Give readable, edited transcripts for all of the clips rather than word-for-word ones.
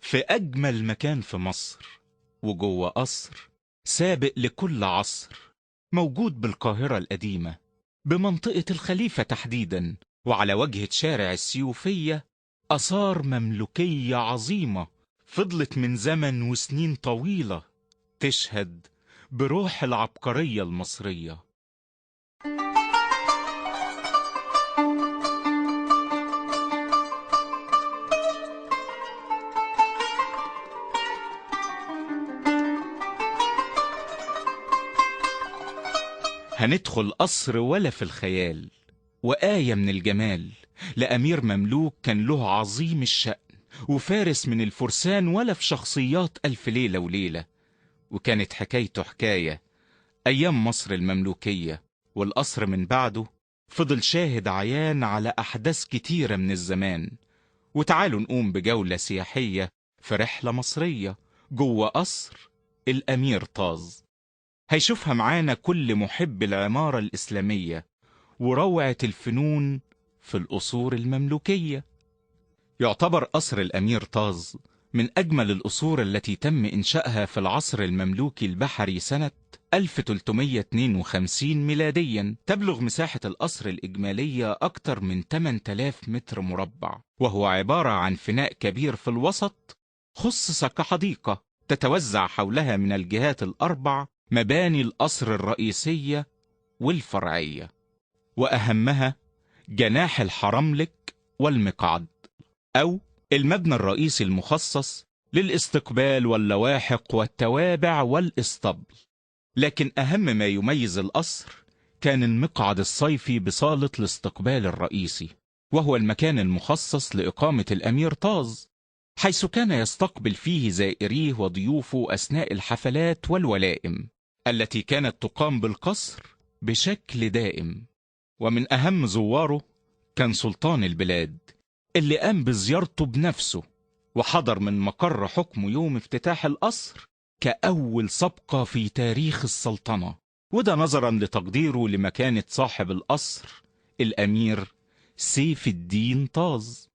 في أجمل مكان في مصر وجوه قصر سابق لكل عصر، موجود بالقاهرة القديمة بمنطقة الخليفة تحديدا، وعلى وجهة شارع السيوفية آثار مملوكية عظيمة فضلت من زمن وسنين طويلة تشهد بروح العبقرية المصرية. هندخل قصر ولا في الخيال، وآية من الجمال لأمير مملوك كان له عظيم الشأن، وفارس من الفرسان ولا في شخصيات ألف ليلة وليلة. وكانت حكايته حكاية أيام مصر المملوكية، والقصر من بعده فضل شاهد عيان على أحداث كتيرة من الزمان. وتعالوا نقوم بجولة سياحية في رحلة مصرية جوه قصر الأمير طاز. هيشوفها معانا كل محب العمارة الإسلامية وروعة الفنون في القصور المملوكية. يعتبر قصر الأمير طاز من أجمل القصور التي تم إنشائها في العصر المملوكي البحري سنة 1352 ميلاديا. تبلغ مساحة القصر الإجمالية أكثر من 8000 متر مربع، وهو عبارة عن فناء كبير في الوسط خصص كحديقة تتوزع حولها من الجهات الأربع مباني القصر الرئيسية والفرعية، وأهمها جناح الحرملك والمقعد، أو المبنى الرئيسي المخصص للاستقبال واللواحق والتوابع والإسطبل. لكن أهم ما يميز القصر كان المقعد الصيفي بصالة الاستقبال الرئيسي، وهو المكان المخصص لإقامة الأمير طاز، حيث كان يستقبل فيه زائريه وضيوفه أثناء الحفلات والولائم التي كانت تقام بالقصر بشكل دائم. ومن أهم زواره كان سلطان البلاد اللي قام بزيارته بنفسه، وحضر من مقر حكمه يوم افتتاح القصر كأول سبقة في تاريخ السلطنة، وده نظرا لتقديره لمكانة صاحب القصر الأمير سيف الدين طاز.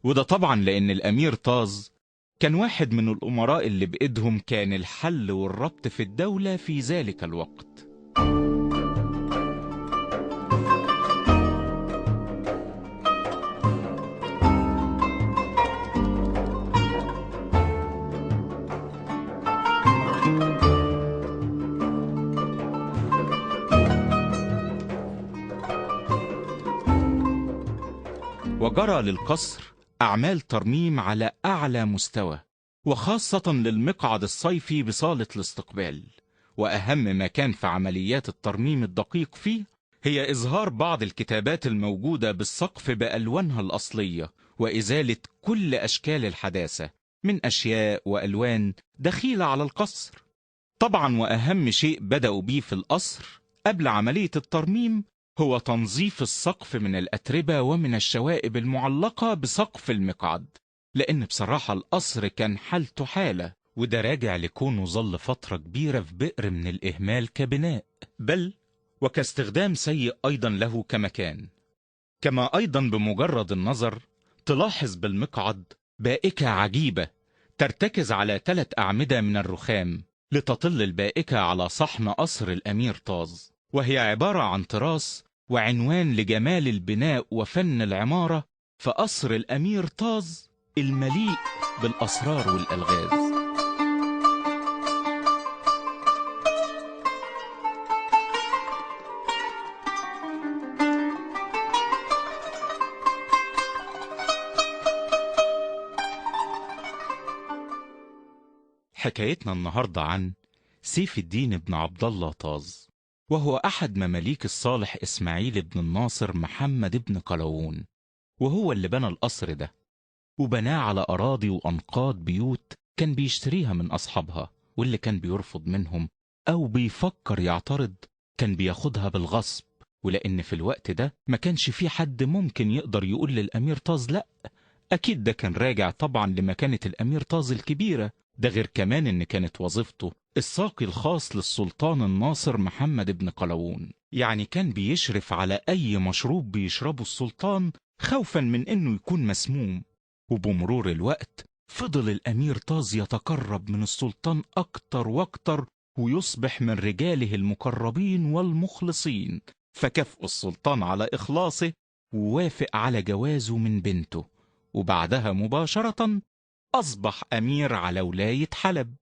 وده طبعا لأن الأمير طاز كان واحد من الأمراء اللي بإيدهم كان الحل والربط في الدولة في ذلك الوقت. وجرى للقصر أعمال ترميم على أعلى مستوى، وخاصة للمقعد الصيفي بصالة الاستقبال. وأهم ما كان في عمليات الترميم الدقيق فيه هي إظهار بعض الكتابات الموجودة بالسقف بألوانها الأصلية، وإزالة كل أشكال الحداثة من أشياء وألوان دخيلة على القصر. طبعا وأهم شيء بدأوا بيه في القصر قبل عملية الترميم هو تنظيف السقف من الأتربة ومن الشوائب المعلقة بسقف المقعد، لأن بصراحة القصر كان حالته حالة، وده راجع لكونه ظل فترة كبيرة في بئر من الإهمال كبناء، بل وكاستخدام سيء أيضا له كمكان. كما أيضا بمجرد النظر تلاحظ بالمقعد بائكة عجيبة ترتكز على 3 أعمدة من الرخام لتطل البائكة على صحن قصر الأمير طاز، وهي عبارة عن تراث وعنوان لجمال البناء وفن العمارة في قصر الأمير طاز المليء بالأسرار والألغاز. حكايتنا النهاردة عن سيف الدين بن عبد الله طاز، وهو أحد مماليك الصالح إسماعيل بن الناصر محمد بن قلاوون، وهو اللي بنى القصر ده، وبناه على أراضي وأنقاض بيوت كان بيشتريها من أصحابها، واللي كان بيرفض منهم أو بيفكر يعترض كان بياخدها بالغصب. ولأن في الوقت ده ما كانش في حد ممكن يقدر يقول للأمير طاز لأ، أكيد ده كان راجع طبعا لمكانة الأمير طاز الكبيرة. ده غير كمان إن كانت وظيفته الساقي الخاص للسلطان الناصر محمد بن قلاوون، يعني كان بيشرف على أي مشروب بيشربه السلطان خوفا من إنه يكون مسموم. وبمرور الوقت فضل الأمير طاز يتقرب من السلطان أكتر وأكتر، ويصبح من رجاله المقربين والمخلصين، فكافئ السلطان على إخلاصه ووافق على جوازه من بنته، وبعدها مباشرة أصبح أمير على ولاية حلب.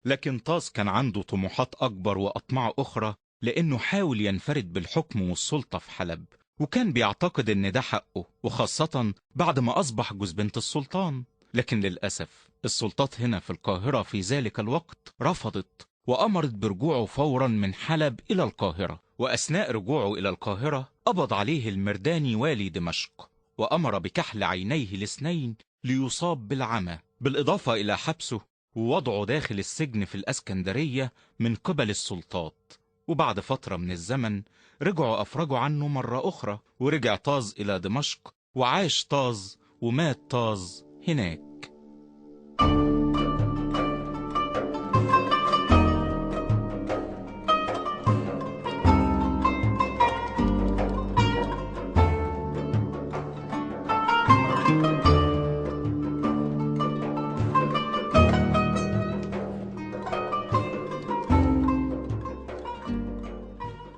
لكن طاز كان عنده طموحات أكبر وأطماع أخرى، لأنه حاول ينفرد بالحكم والسلطة في حلب، وكان بيعتقد إن ده حقه، وخاصة بعد ما أصبح جوز بنت السلطان. لكن للأسف السلطات هنا في القاهرة في ذلك الوقت رفضت، وأمرت برجوعه فورا من حلب إلى القاهرة. وأثناء رجوعه إلى القاهرة قبض عليه المرداني والي دمشق، وأمر بكحل عينيه الاثنين ليصاب بالعمى، بالإضافة إلى حبسه ووضعه داخل السجن في الأسكندرية من قبل السلطات. وبعد فترة من الزمن رجعوا أفرجوا عنه مرة أخرى، ورجع طاز إلى دمشق، وعاش طاز ومات طاز هناك.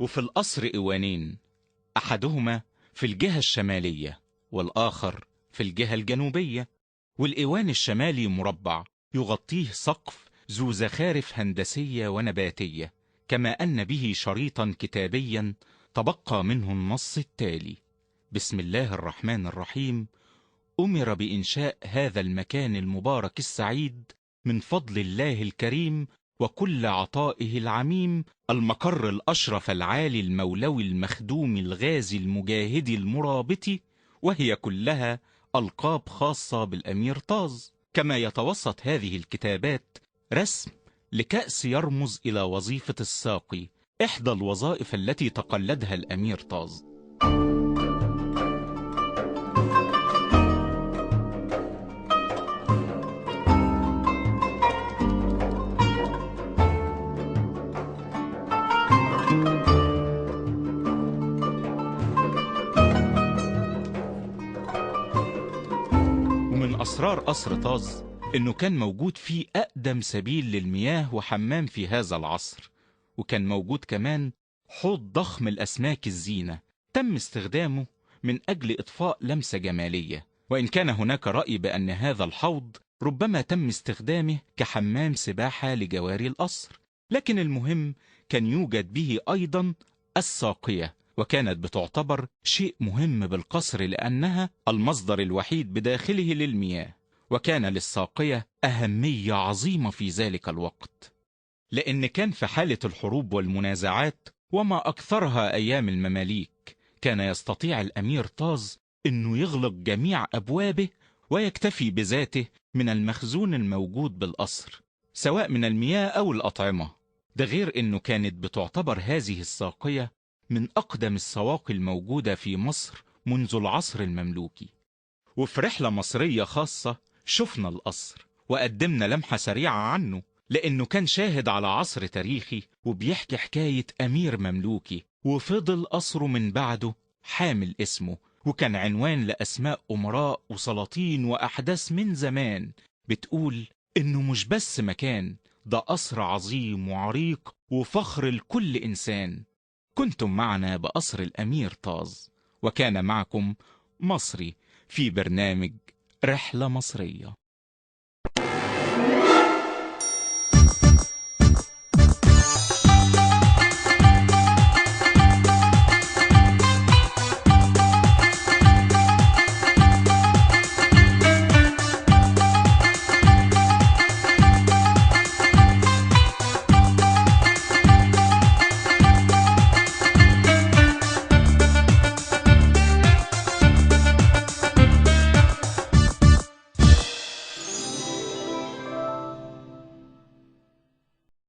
وفي القصر إيوانين، أحدهما في الجهة الشمالية والآخر في الجهة الجنوبية. والإيوان الشمالي مربع يغطيه سقف ذو زخارف هندسية ونباتية، كما أن به شريطا كتابيا تبقى منه النص التالي: بسم الله الرحمن الرحيم. أمر بإنشاء هذا المكان المبارك السعيد من فضل الله الكريم وكل عطائه العميم، المقر الأشرف العالي المولوي المخدوم الغازي المجاهد المرابط، وهي كلها ألقاب خاصة بالأمير طاز. كما يتوسط هذه الكتابات رسم لكأس يرمز إلى وظيفة الساقي، إحدى الوظائف التي تقلدها الأمير طاز. ومن أسرار قصر طاز إنه كان موجود فيه أقدم سبيل للمياه وحمام في هذا العصر، وكان موجود كمان حوض ضخم الأسماك الزينة تم استخدامه من أجل إضفاء لمسة جمالية. وإن كان هناك رأي بأن هذا الحوض ربما تم استخدامه كحمام سباحة لجواري القصر، لكن المهم كان يوجد به أيضا الساقية، وكانت بتعتبر شيء مهم بالقصر لأنها المصدر الوحيد بداخله للمياه. وكان للساقية أهمية عظيمة في ذلك الوقت، لأن كان في حالة الحروب والمنازعات وما أكثرها أيام المماليك، كان يستطيع الأمير طاز أنه يغلق جميع أبوابه ويكتفي بذاته من المخزون الموجود بالقصر، سواء من المياه أو الأطعمة. ده غير أنه كانت بتعتبر هذه الساقية من أقدم السواقي الموجودة في مصر منذ العصر المملوكي. وفي رحلة مصرية خاصة شفنا القصر وقدمنا لمحة سريعة عنه، لأنه كان شاهد على عصر تاريخي وبيحكي حكاية أمير مملوكي، وفضل قصره من بعده حامل اسمه، وكان عنوان لأسماء أمراء وسلاطين وأحداث من زمان بتقول إنه مش بس مكان، ده قصر عظيم وعريق وفخر لكل إنسان. كنتم معنا بقصر الأمير طاز، وكان معكم مصري في برنامج رحلة مصرية.